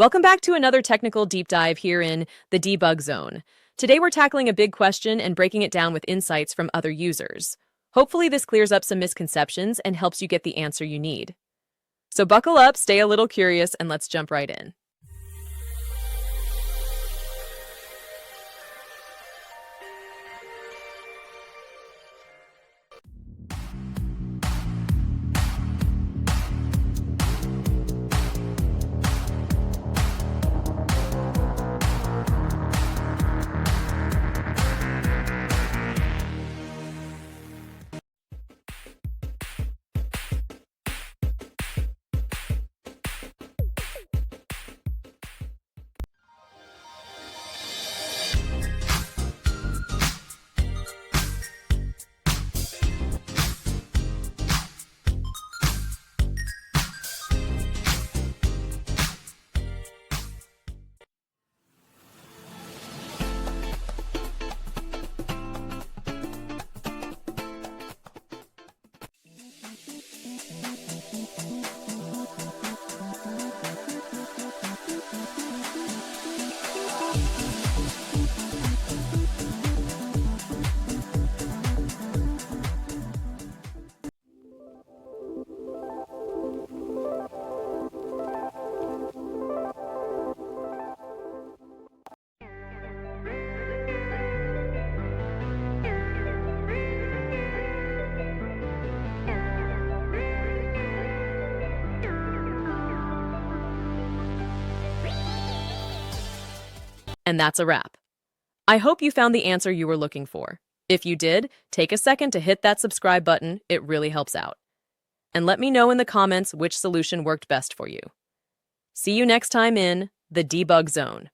Welcome back to another technical deep dive here in the debug zone. Today we're tackling a big question and breaking it down with insights from other users. Hopefully this clears up some misconceptions and helps you get the answer you need. So buckle up, stay a little curious, and let's jump right in. And that's a wrap. I hope you found the answer you were looking for. If you did, take a second to hit that subscribe button. It really helps out. And let me know in the comments which solution worked best for you. See you next time in the debug zone.